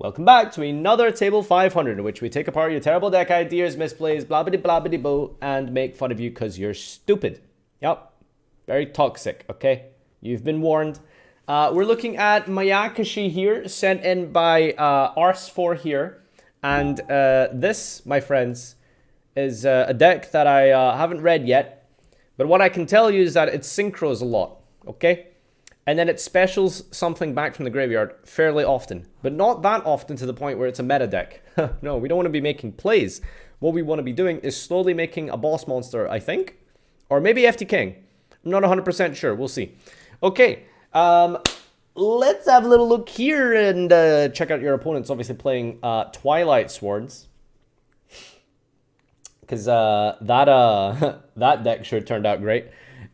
Welcome back to another Table 500 in which we take apart your terrible deck ideas, misplays, blah blah blah blah blah, and make fun of you because you're stupid. Yep. Very toxic, okay? You've been warned. We're looking at Mayakashi here, sent in by Ars4 here. And this, my friends, is a deck that I haven't read yet. But what I can tell you is that it synchros a lot, okay? And then it specials something back from the graveyard fairly often. But not that often to the point where it's a meta deck. No, we don't want to be making plays. What we want to be doing is slowly making a boss monster, I think. Or maybe FT King. I'm not 100% sure. We'll see. Okay. Let's have a little look here and check out your opponents. Obviously playing Twilight Swords. Because that deck sure turned out great.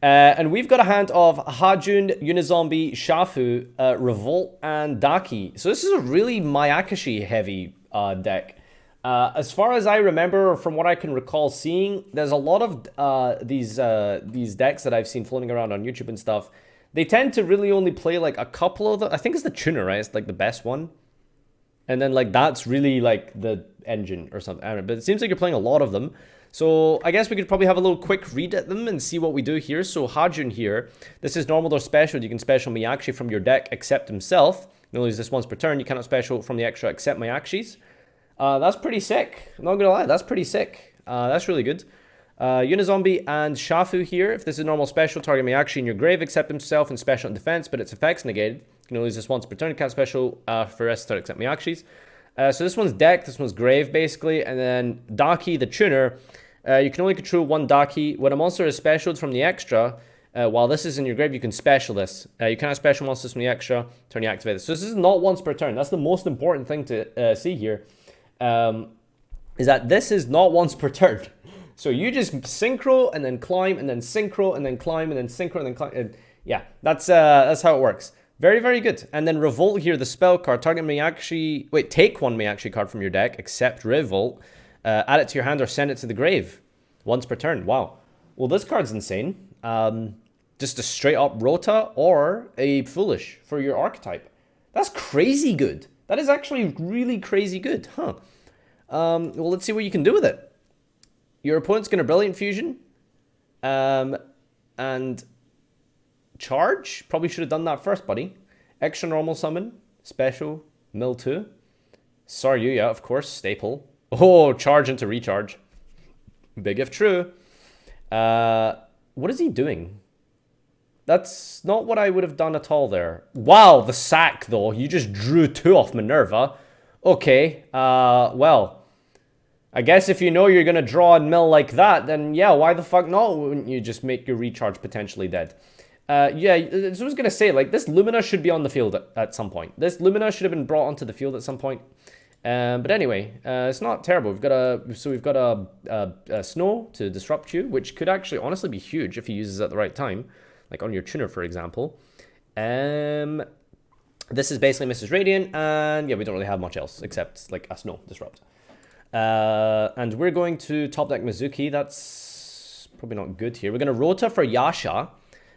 And we've got a hand of Hajun, Unizombie, Shafu, Revolt, and Daki. So this is a really Mayakashi heavy deck. As far as I remember, from what I can recall seeing, there's a lot of these decks that I've seen floating around on YouTube and stuff. They tend to really only play like a couple of them. I think it's the tuner, right? It's like the best one. And then like that's really like the engine or something. I don't know, but it seems like you're playing a lot of them. So I guess we could probably have a little quick read at them and see what we do here. So Hajun here, this is normal or special. You can special Mayakashi from your deck except himself. You only use this once per turn. You cannot special from the extra except Mayakashi's. That's pretty sick. I'm not gonna lie, that's pretty sick. That's really good. Unizombie and Shafu here. If this is normal special, target Mayakashi in your grave except himself and special in defense, but its effects negated. You can only use this once per turn. You can't special for rest turn except Mayakashi's. So this one's deck, this one's grave basically, and then Daki the tuner. You can only control one Daki. When a monster is specialed from the extra, while this is in your grave, you can special this. You cannot special monsters from the extra, turn you activate this. So this is not once per turn. That's the most important thing to see here. Is that this is not once per turn. So you just synchro and then climb and then synchro and then climb and then synchro and then climb. And yeah, that's how it works. Very, very good. And then Revolt here, the spell card. Target Mayakashi. Wait, take one Mayakashi card from your deck, except Revolt. Add it to your hand or send it to the grave. Once per turn. Wow. Well, this card's insane. Just a straight up Rota or a Foolish for your archetype. That's crazy good. That is actually really crazy good. Huh. Well, let's see what you can do with it. Your opponent's going to Brilliant Fusion. And charge. Probably should have done that first, buddy. Extra normal summon. Special. Mill 2. Saryuya, of course. Staple. Oh, charge into recharge. Big if true. What is he doing? That's not what I would have done at all there. Wow, the sack, though. You just drew 2 off Minerva. Okay, well. I guess if you know you're going to draw and mill like that, then yeah, why the fuck not? Wouldn't you just make your recharge potentially dead? Yeah, I was going to say, like, this Lumina should be on the field at some point. This Lumina should have been brought onto the field at some point. But anyway, it's not terrible. We've got a Snow to disrupt you, which could actually honestly be huge if he uses it at the right time, like on your tuner, for example. This is basically Mrs. Radiant, and yeah, we don't really have much else except like a Snow disrupt. And we're going to top deck Mizuki. That's probably not good here. We're going to Rota for Yasha.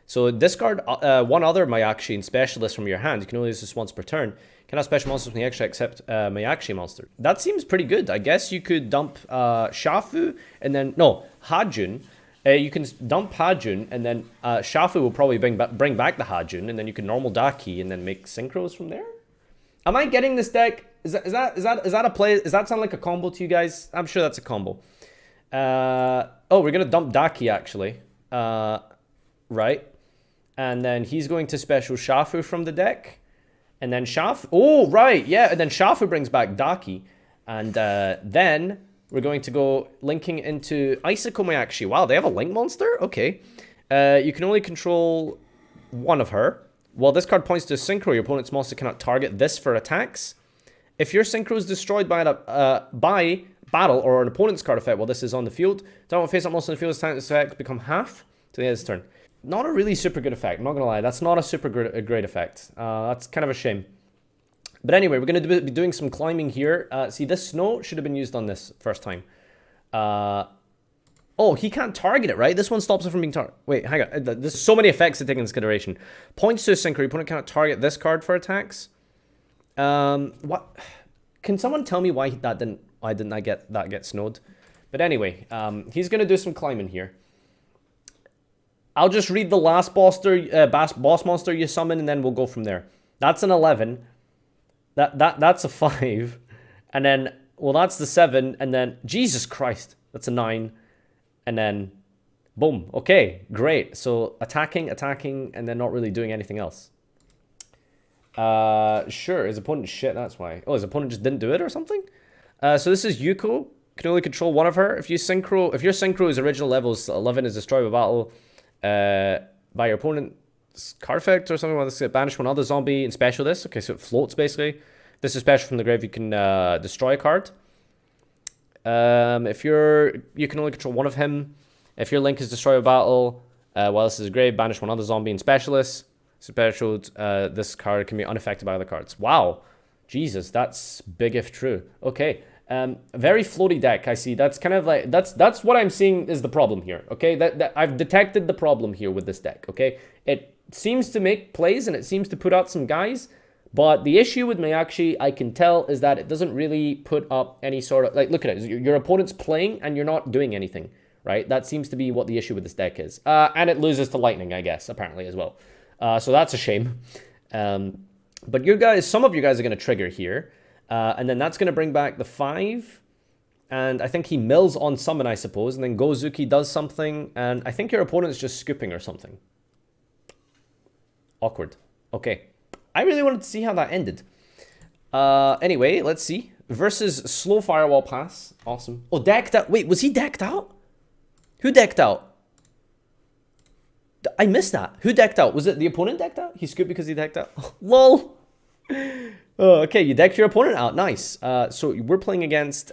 So discard one other Mayakashi and specialist from your hand. You can only use this once per turn. Cannot special monsters from the extra except Mayakashi monster. That seems pretty good. I guess you could dump Shafu and then... No, Hajun. You can dump Hajun and then Shafu will probably bring back the Hajun and then you can normal Daki and then make synchros from there? Am I getting this deck? Is that a play? Does that sound like a combo to you guys? I'm sure that's a combo. Oh, we're going to dump Daki actually. Right. And then he's going to special Shafu from the deck. And then Shafu... Oh, right. Yeah. And then Shafu brings back Daki. And then we're going to go linking into Icicle Mayakashi. Wow, they have a link monster? Okay. You can only control one of her. Well, this card points to a synchro. Your opponent's monster cannot target this for attacks. If your synchro is destroyed by battle or an opponent's card effect while this is on the field, don't face up monster on the field. This effect become half to the end of this turn. Not a really super good effect. I'm not going to lie. That's not a super great effect. That's kind of a shame. But anyway, we're going to be doing some climbing here. See, this Snow should have been used on this first time. Oh, he can't target it, right? This one stops it from being targeted. Wait, hang on. There's so many effects to take into consideration. Points to a synchro. Your opponent cannot target this card for attacks. What? Can someone tell me why why didn't I get that get snowed? But anyway, he's gonna do some climbing here. I'll just read the last boss monster you summon, and then we'll go from there. That's an 11. That's a 5. And then, well, that's the 7. And then, Jesus Christ, that's a 9. And then, boom. Okay, great. So attacking, and then not really doing anything else. Sure, his opponent shit, that's why. Oh, his opponent just didn't do it or something? So this is Yuko. Can only control one of her. If your synchro is original levels 11 is destroyed by battle by your opponent's card effect or something like this. Banish one other zombie and special this. Okay, so it floats basically. This is special from the grave. You can destroy a card. If you can only control one of him. If your link is destroyed by battle while this is a grave, banish one other zombie and specialist. Special. This card can be unaffected by other cards. Wow, Jesus, that's big if true. Okay. Very floaty deck, I see. That's kind of like, that's what I'm seeing is the problem here, okay? That I've detected the problem here with this deck, okay? It seems to make plays and it seems to put out some guys, but the issue with Mayakashi, I can tell, is that it doesn't really put up any sort of, like, look at it. Your opponent's playing and you're not doing anything, right? That seems to be what the issue with this deck is. And it loses to lightning, I guess, apparently, as well. So that's a shame. But some of you guys are going to trigger here. And then that's going to bring back the 5. And I think he mills on summon, I suppose. And then Gozuki does something. And I think your opponent's just scooping or something. Awkward. Okay. I really wanted to see how that ended. Anyway, let's see. Versus slow firewall pass. Awesome. Oh, decked out. Wait, was he decked out? Who decked out? I missed that. Who decked out? Was it the opponent decked out? He scooped because he decked out? LOL. Oh, okay, you decked your opponent out. Nice. So we're playing against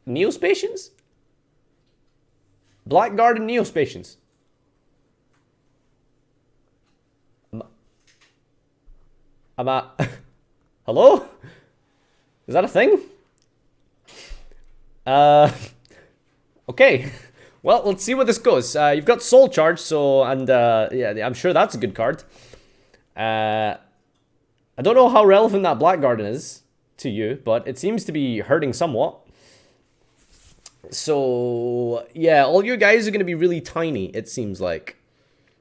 Neospatians? Blackguard and Neospatians. Hello? Is that a thing? Okay. Well, let's see where this goes. You've got Soul Charge, so, and yeah, I'm sure that's a good card. I don't know how relevant that Blackguard is to you, but it seems to be hurting somewhat. So, yeah, all your guys are going to be really tiny, it seems like.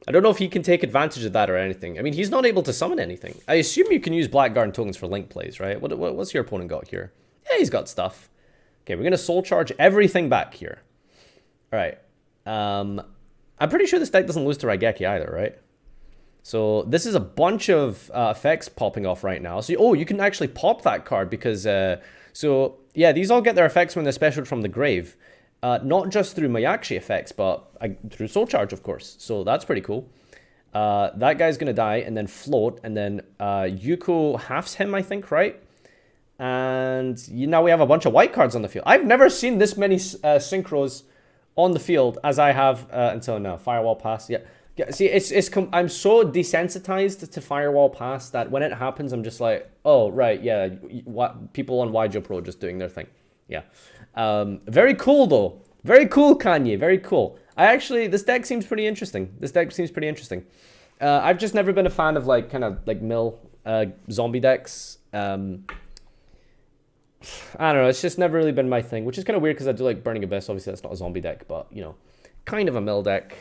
I don't know if he can take advantage of that or anything. I mean, he's not able to summon anything. I assume you can use Blackguard tokens for link plays, right? What's your opponent got here? Yeah, he's got stuff. Okay, we're going to Soul Charge everything back here. All right. I'm pretty sure this deck doesn't lose to Raigeki either, right? So this is a bunch of effects popping off right now. So, you can actually pop that card because... so, yeah, these all get their effects when they're special from the grave. Not just through Mayakashi effects, but through Soul Charge, of course. So that's pretty cool. That guy's going to die and then float. And then Yuko halves him, I think, right? And now we have a bunch of white cards on the field. I've never seen this many synchros on the field as I have until now. Firewall pass, yeah. Yeah, see, I'm so desensitized to Firewall Pass that when it happens, I'm just like, oh, right, yeah, people on YGO Pro just doing their thing. Yeah. Very cool, though. Very cool, Kanye. Very cool. This deck seems pretty interesting. I've just never been a fan of, like, kind of, like, mill zombie decks. I don't know, it's just never really been my thing, which is kind of weird because I do like Burning Abyss. Obviously, that's not a zombie deck, but, you know, kind of a mill deck.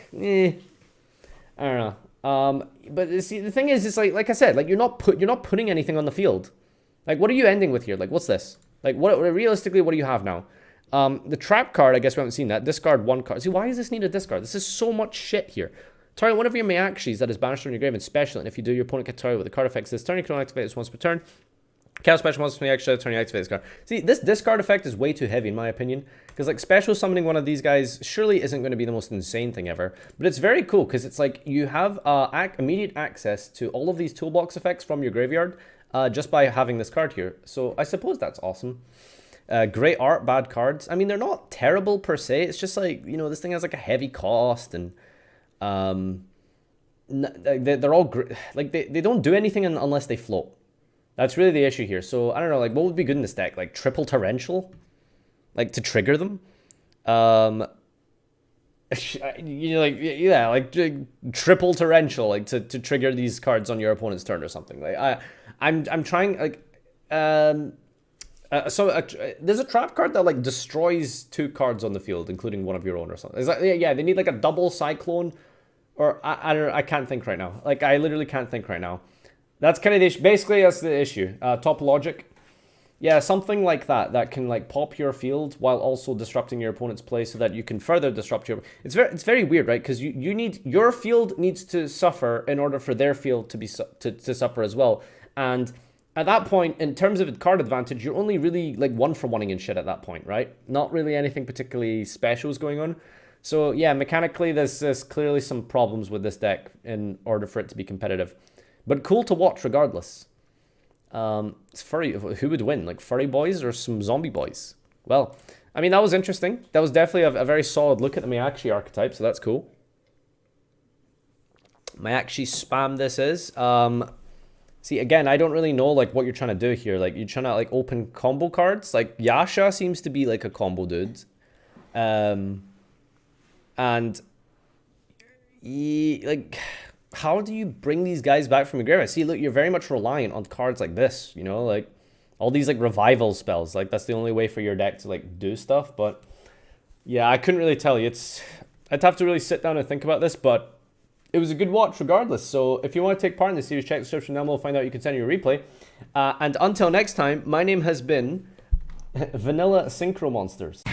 I don't know. But see, the thing is, it's like I said, like you're not putting anything on the field. Like, what are you ending with here? Like, what's this? Like, realistically, what do you have now? The trap card, I guess we haven't seen that. Discard 1 card. See, why does this need a discard? This is so much shit here. Target one of your Mayakashis that is banished from your grave and special, and if you do, your opponent gets targeted with the card effects this turn. You can only activate this once per turn. Cast special monsters from the extra turn, you activate this card. See, this discard effect is way too heavy in my opinion, because like special summoning one of these guys surely isn't going to be the most insane thing ever, but it's very cool because it's like you have immediate access to all of these toolbox effects from your graveyard just by having this card here. So I suppose that's awesome. Great art, bad cards. I mean, they're not terrible per se. It's just like, you know, this thing has like a heavy cost and they're all like they don't do anything unless they float. That's really the issue here. So, I don't know, like, what would be good in this deck? Like, triple torrential? Like, to trigger them? You know, like, yeah, like, triple torrential, like, to trigger these cards on your opponent's turn or something. Like, I'm trying, like, There's a trap card that like destroys 2 cards on the field, including one of your own or something. Is that, yeah, they need like a double cyclone, or I don't know, I can't think right now. Like I literally can't think right now. That's kind of the issue. Basically, that's the issue. Top logic. Yeah, something like that can like pop your field while also disrupting your opponent's play, so that you can further disrupt your. It's very weird, right? Because you need, your field needs to suffer in order for their field to be to suffer as well. And at that point, in terms of card advantage, you're only really like 1-for-1ing and shit at that point, right? Not really anything particularly special is going on. So yeah, mechanically, there's clearly some problems with this deck in order for it to be competitive. But cool to watch regardless. It's furry. Who would win? Like furry boys or some zombie boys? Well, I mean, that was interesting. That was definitely a very solid look at the Mayakashi archetype, so that's cool. Mayakashi spam this is. See, again, I don't really know like what you're trying to do here. Like you're trying to like open combo cards. Like Yasha seems to be like a combo dude. And like, how do you bring these guys back from the grave? See, look, you're very much reliant on cards like this, you know, like all these like revival spells. Like that's the only way for your deck to like do stuff. But yeah, I couldn't really tell you. I'd have to really sit down and think about this, but it was a good watch regardless. So if you want to take part in the series, check the description down below, find out you can send your replay. And until next time, my name has been Vanilla Synchro Monsters.